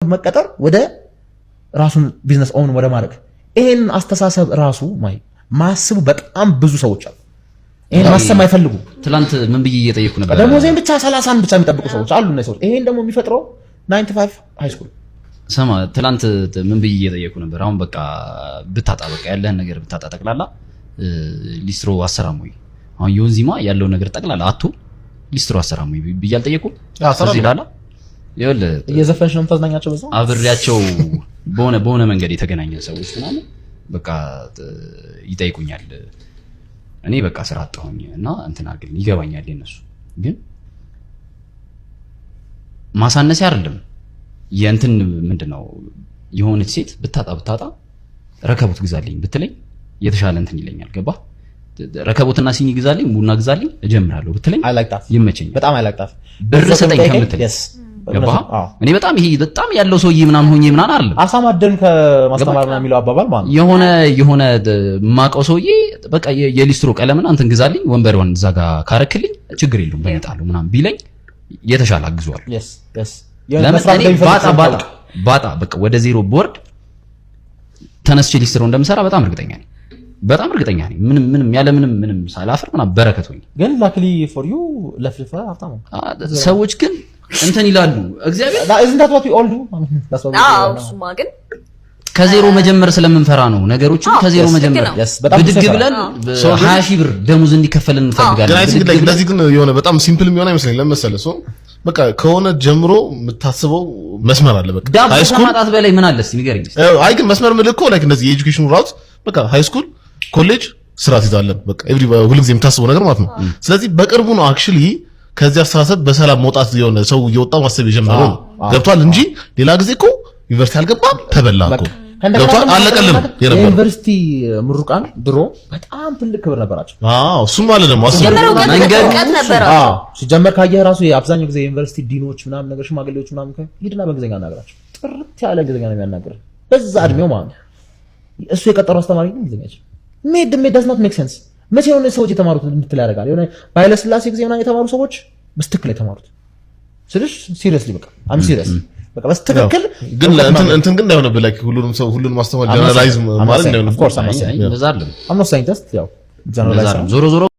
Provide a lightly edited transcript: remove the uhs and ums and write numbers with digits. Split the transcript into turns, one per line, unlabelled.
ከመቀጠር ወደ ራሱን ቢዝነስ ኦን ወደ ማድረግ ይሄን አስተሳሰብ ራሱ ማስቡ በጣም ብዙ ሰዎች አሉ። ይሄን ማሰብ አይፈልጉ።
ትላንት ምን ብዬ እየጠየኩ ነበር?
ደሞዜን ብቻ 30 ብቻ የሚጠብቁ ሰዎች አሉ። እነዚህ ሰዎች ይሄን ደግሞ የሚፈጥረው 95 ሃይ ስኩል
ሰማ። ትላንት ምን ብዬ እየጠየኩ ነበር? አሁን በቃ ብታጣ በቃ ያለህን ነገር ብታጣ ጠቅላላ ሊስትሮ አሰራም ወይ? አሁን ዮንዚማ ያለው ነገር ጠቅላላ አቶ ሊስትሮ አሰራም ወይ ብዬ አልጠየኩም? ስለዚህ ላላ ይወል
እየዘፈንሽ ነው የምታዝናኛቸው በዛው
አብሬያቸው በሆነ መንገድ የተገናኘ ሰዎች ምናምን በቃ ይጠይቁኛል። እኔ በቃ ስራ አጣሁኝ እና እንትና ግን ይገባኛል። የነሱ ግን ማሳነስ አይደለም የእንትን ምንድነው የሆነች ሴት ብታጣ ረከቦት ግዛልኝ ብትለኝ የተሻለ እንትን ይለኛል። ገባ? ረከቦትና ሲኒ ግዛልኝ ቡና ግዛልኝ እጀምራለሁ ብትለኝ ይመቸኛል።
በጣም አይላቅጣፍ
ብር ሰጠኝ ከምትለኝ ገባ? እኔ በጣም ያለው ሰውዬ ምናምን ሆኜ ምናምን አይደለም
አሳማደን ከማስተማር ምናምን የሚለው አባባል ማለት
የሆነ ማቀው ሰውዬ በቃ የሊስትሮ ቀለምና እንትን ግዛልኝ ወንበሩን እዛ ጋር ካረክልኝ ችግር የለውም በመጣሉ ምናምን ቢለኝ የተሻለ አግዟል። ባጣ በቃ ወደ ዜሮ ቦርድ ተነስቼ ሊስትሮ እንደምሰራ በጣም እርግጠኛ ነኝ። ምንም ያለ ምንም ሳላፍር ምናምን በረከት ሆኝ
ግን ላክሊ ፎር ዩ ለፍልፋ አጣሙ
ሰዎች ግን እንትን ይላሉ። እግዚአብሔር
isn't that what we all do?
እሱማ ግን
ከዜሮ መጀመር ስለምንፈራ ነው። ነገሮችን ከዜሮ መጀመር ብድግ ብለን 20 ሺህ ብር ደሞዝ እንዲከፈልን እንፈልጋለን።
ለዚህ ግን የሆነ በጣም ሲምፕል የሚሆን አይመስለኝ። ለምሳሌ በቃ ከሆነ ጀምሮ የምታስበው መስመር አለ። በቃ
ሃይ ስኩል ማጣት በላይ ምን አለ እስቲ ንገረኝ።
አይ ግን መስመር ምልኮ ላይክ እንደዚህ የኤጁኬሽኑ ራውት በቃ ሃይ ስኩል ኮሌጅ ስራ ትይዛለህ። በቃ ሁልጊዜ የምታስበው ነገር ማለት ነው። ስለዚህ በቅርቡ ነው አክቹሊ ከዚህ አስተሳሰብ በሰላም መውጣት የሆነ ሰው እየወጣ ማሰብ የጀመረው ገብቷል እንጂ ሌላ ጊዜ እኮ ዩኒቨርሲቲ አልገባም ተበላ እኮ ገብቷል አለቀልም።
ዩኒቨርሲቲ ምሩቃን ድሮ በጣም ትልቅ ክብር ነበራቸው።
እሱም ማለት ደግሞ
ሲጀመር ካየህ ራሱ የአብዛኛው ጊዜ ዩኒቨርሲቲ ዲኖች ምናምን ነገር ሽማግሌዎች ምናምን ሂድና በእንግሊዝኛ አናግራቸው ጥርት ያለ እንግሊዝኛ ነው የሚያናግረው በዛ እድሜው ማለት ነው። እሱ የቀጠረው አስተማሪ ግን እንግሊዝኛ ሜድ does not make sense። መቼ ነው ሰዎች የተማሩት እንድትል ያደርጋል። የሆነ ባይለ ስላሴ ጊዜ ምናምን የተማሩ ሰዎች በስትክክል የተማሩት ስለሽ ሲሪየስሊ በቃ አም ሲሪየስ በቃ በስትክክል
ግን እንትን ግን እንዳይሆነ ብላክ ሁሉንም ማስተማር ጀነራላይዝ ማለት ነው። ኦፍ ኮርስ
እንደዛ አይደለም።
I'm not saying that ያው ጀነራላይዝ
ዞሮ